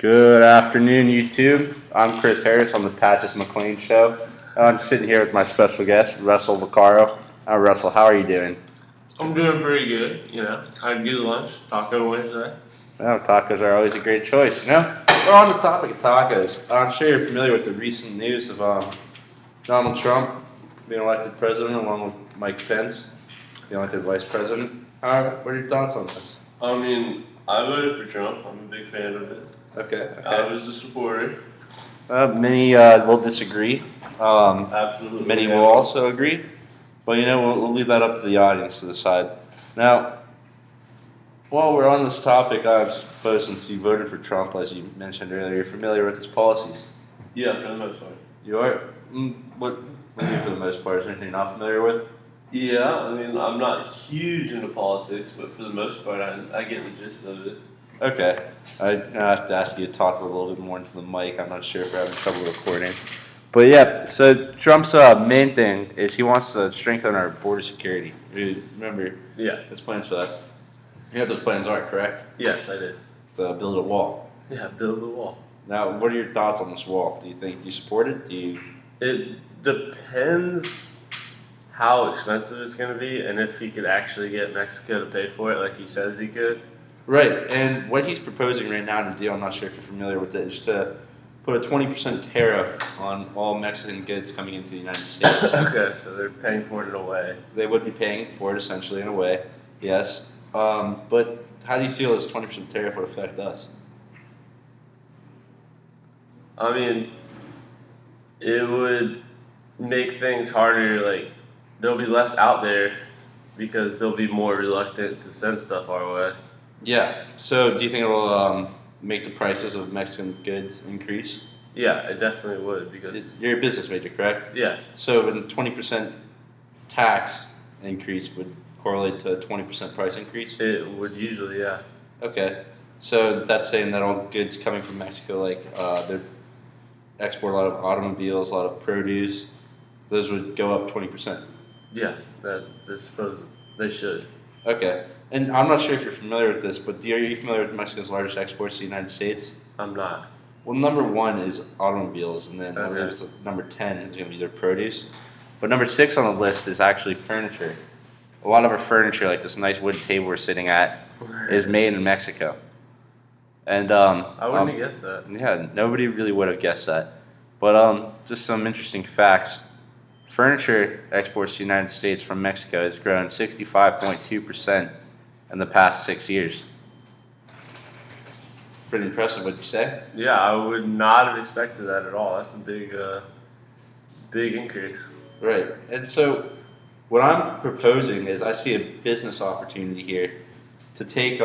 Good afternoon, YouTube. I'm Chris Harris on the Patches McLean Show. I'm sitting here with my special guest, Russell Vaccaro. Russell, how are you doing? I'm doing pretty good. Had a good lunch. Taco Wednesday. Well, tacos are always a great choice. We're on the topic of tacos. I'm sure you're familiar with the recent news of Donald Trump being elected president along with Mike Pence being elected vice president. What are your thoughts on this? I voted for Trump. I'm a big fan of it. Okay. I was a supporter. Many will disagree. Absolutely. Many will also agree. But we'll leave that up to the audience to decide. Now, while we're on this topic, I suppose since you voted for Trump, as you mentioned earlier, you're familiar with his policies. Yeah, for the most part. You are? What do you do for the most part? Is there anything you're not familiar with? Yeah, I'm not huge into politics, but for the most part, I get the gist of it. Okay. I have to ask you to talk a little bit more into the mic. I'm not sure if we're having trouble recording. But yeah, so Trump's main thing is he wants to strengthen our border security. Remember? Yeah. His plans for that. You know what those plans are, correct? Yes, I did. To build a wall. Yeah, build the wall. Now, what are your thoughts on this wall? Do you support it? It depends how expensive it's going to be and if he could actually get Mexico to pay for it like he says he could. Right, and what he's proposing right now to do, I'm not sure if you're familiar with it, is to put a 20% tariff on all Mexican goods coming into the United States. Okay, so they're paying for it in a way. They would be paying for it essentially in a way, yes. But how do you feel this 20% tariff would affect us? It would make things harder, like, there'll be less out there because they'll be more reluctant to send stuff our way. Yeah, so do you think it'll make the prices of Mexican goods increase? Yeah, it definitely would because... You're a business major, correct? Yeah. So a 20% tax increase would correlate to a 20% price increase? It would usually, yeah. Okay, so that's saying that all goods coming from Mexico, like they export a lot of automobiles, a lot of produce, those would go up 20%. Yeah, I suppose they should. Okay, and I'm not sure if you're familiar with this, but are you familiar with Mexico's largest exports to the United States? I'm not. Well, number 1 is automobiles, and then Okay. number 10 is going to be their produce. But number 6 on the list is actually furniture. A lot of our furniture, like this nice wood table we're sitting at, is made in Mexico. And I wouldn't have guessed that. Yeah, nobody really would have guessed that. But just some interesting facts. Furniture exports to the United States from Mexico has grown 65.2% in the past 6 years. Pretty impressive, wouldn't you say? Yeah, I would not have expected that at all. That's a big increase. Right. And so what I'm proposing is I see a business opportunity here to take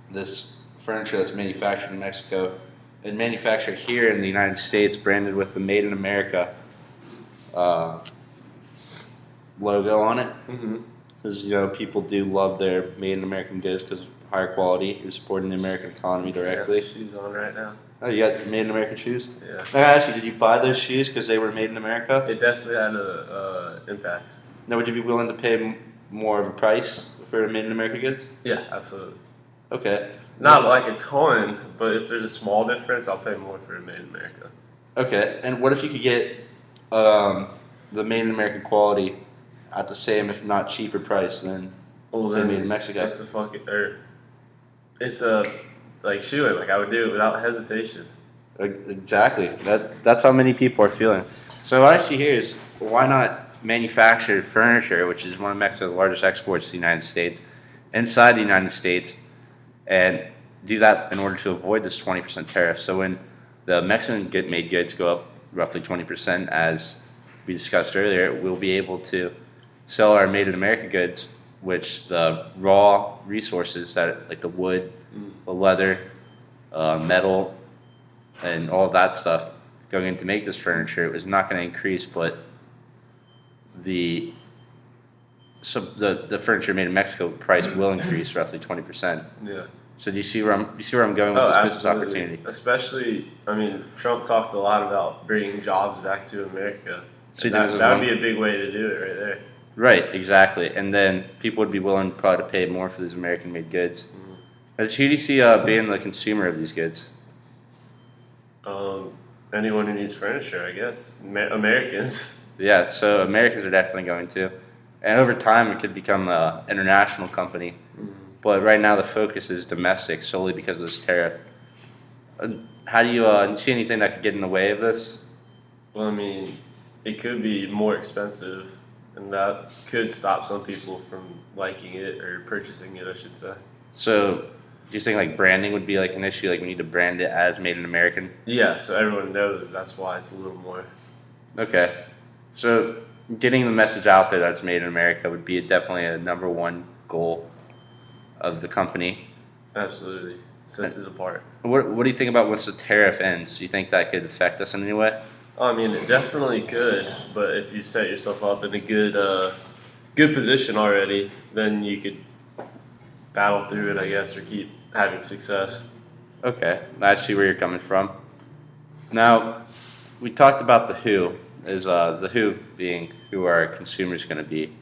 this furniture that's manufactured in Mexico and manufacture it here in the United States, branded with the Made in America logo on it. Because people do love their Made in American goods because of higher quality. You're supporting the American economy directly. I got shoes on right now. Oh, you got Made in American shoes? Yeah. Actually, did you buy those shoes because they were made in America? It definitely had an impact. Now, would you be willing to pay more of a price for Made in America goods? Yeah, absolutely. Okay. Not like a ton, but if there's a small difference, I'll pay more for a Made in America. Okay, and what if you could get the Made in America quality at the same, if not cheaper price than say made in Mexico? It's a shoeing. Like I would do it without hesitation. Exactly. That's how many people are feeling. So what I see here is why not manufacture furniture, which is one of Mexico's largest exports to the United States, inside the United States, and do that in order to avoid this 20% tariff. So when the Mexican made goods go up roughly 20%, as we discussed earlier, we'll be able to sell our Made in America goods, which the raw resources that like the wood, the leather, metal, and all of that stuff going in to make this furniture is not going to increase, but the furniture made in Mexico price will increase roughly 20%. Yeah. So do you see where I'm going with this business opportunity? Especially, Trump talked a lot about bringing jobs back to America. So that would be a big way to do it right there. Right, exactly. And then people would be willing probably to pay more for these American-made goods. Who do you see being the consumer of these goods? Um, Anyone who needs furniture, I guess. Americans. Yeah, so Americans are definitely going to. And over time, it could become an international company. But right now, the focus is domestic solely because of this tariff. How do you see anything that could get in the way of this? Well, I mean, it could be more expensive, and that could stop some people from liking it or purchasing it, I should say. So, do you think like branding would be like an issue? Like we need to brand it as made in American? Yeah, so everyone knows that's why it's a little more. Okay. So, getting the message out there that's made in America would be definitely a number one goal of the company. Absolutely. Sets it apart. What do you think about once the tariff ends? Do you think that could affect us in any way? I mean, it definitely could, but if you set yourself up in a good position already, then you could battle through it, I guess, or keep having success. Okay, I see where you're coming from. Now, we talked about the who, is the who being who our consumers going to be,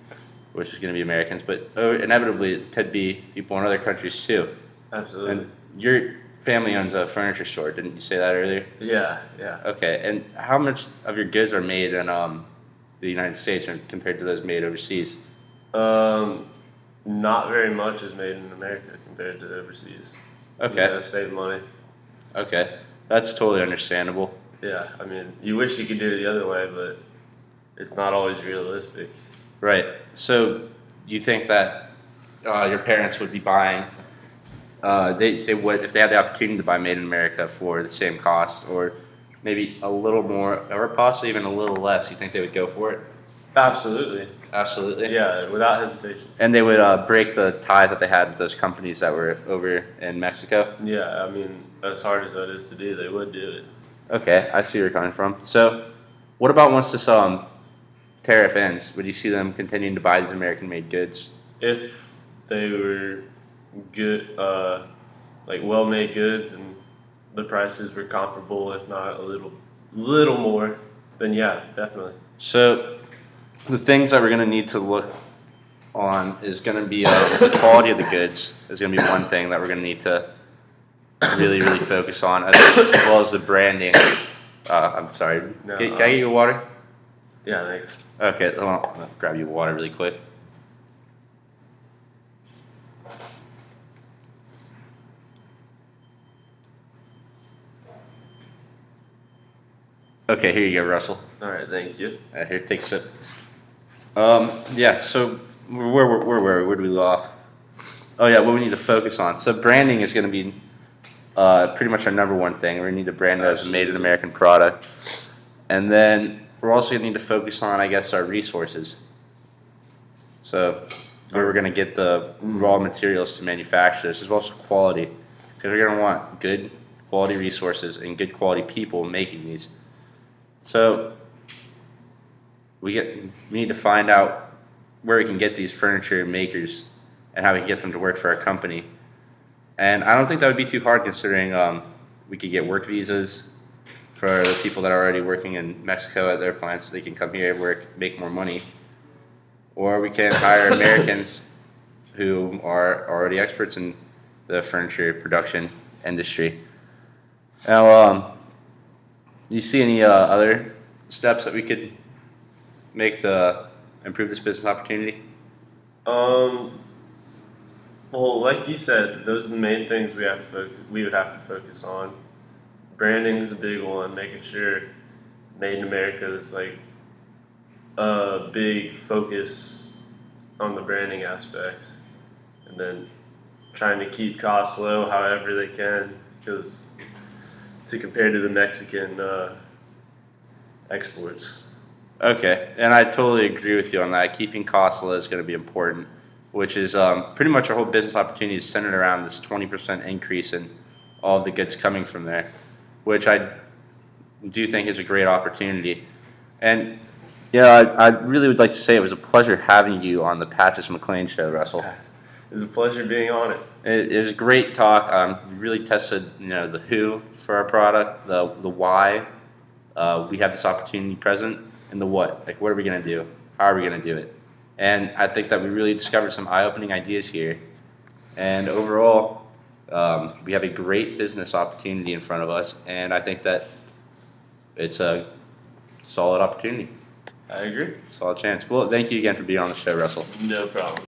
which is going to be Americans, but inevitably it could be people in other countries too. Absolutely. And your family owns a furniture store, didn't you say that earlier? Yeah, yeah. Okay, and how much of your goods are made in the United States compared to those made overseas? Not very much is made in America compared to overseas. Okay. You gotta save money. Okay, that's totally understandable. Yeah, I mean, you wish you could do it the other way, but it's not always realistic. Right. So, you think that your parents would be buying? They would if they had the opportunity to buy made in America for the same cost, or maybe a little more, or possibly even a little less. You think they would go for it? Absolutely. Absolutely. Yeah, without hesitation. And they would break the ties that they had with those companies that were over in Mexico. Yeah, I mean, as hard as that is to do, they would do it. Okay, I see where you're coming from. So, what about once this tariff ends? Would you see them continuing to buy these American-made goods? If they were good, like well-made goods, and the prices were comparable, if not a little more, then yeah, definitely. So, the things that we're going to need to look on is going to be the quality of the goods is going to be one thing that we're going to need to really, really focus on, as well as the branding. I'm sorry. No, Can I get you water? Yeah, thanks. Okay, I'll grab you water really quick. Okay, here you go, Russell. All right, thank you. Here, take a sip. Yeah, so where do we go off? Oh yeah, what we need to focus on. So branding is going to be pretty much our number one thing. We need to brand it as a made in American product. And then we're also going to need to focus on, I guess, our resources. So where we're going to get the raw materials to manufacture this, as well as quality. Because we're going to want good quality resources and good quality people making these. So we need to find out where we can get these furniture makers and how we can get them to work for our company. And I don't think that would be too hard, considering we could get work visas for the people that are already working in Mexico at their plants, so they can come here, work, make more money. Or we can hire Americans who are already experts in the furniture production industry. Now, you see any other steps that we could make to improve this business opportunity? Well, like you said, those are the main things we would have to focus on. Branding is a big one, making sure Made in America is like a big focus on the branding aspects, and then trying to keep costs low however they can, because to compare to the Mexican exports. Okay, and I totally agree with you on that. Keeping costs low is going to be important, which is pretty much our whole business opportunity is centered around this 20% increase in all of the goods coming from there, which I do think is a great opportunity. And yeah, I really would like to say it was a pleasure having you on the Patches McLean show, Russell. It was a pleasure being on it. It was a great talk. We really tested, the who for our product, the why. We have this opportunity present, and the what. Like, what are we going to do? How are we going to do it? And I think that we really discovered some eye-opening ideas here. And overall, We have a great business opportunity in front of us, and I think that it's a solid opportunity, I agree. solid chance. Well, thank you again for being on the show, Russell. No problem.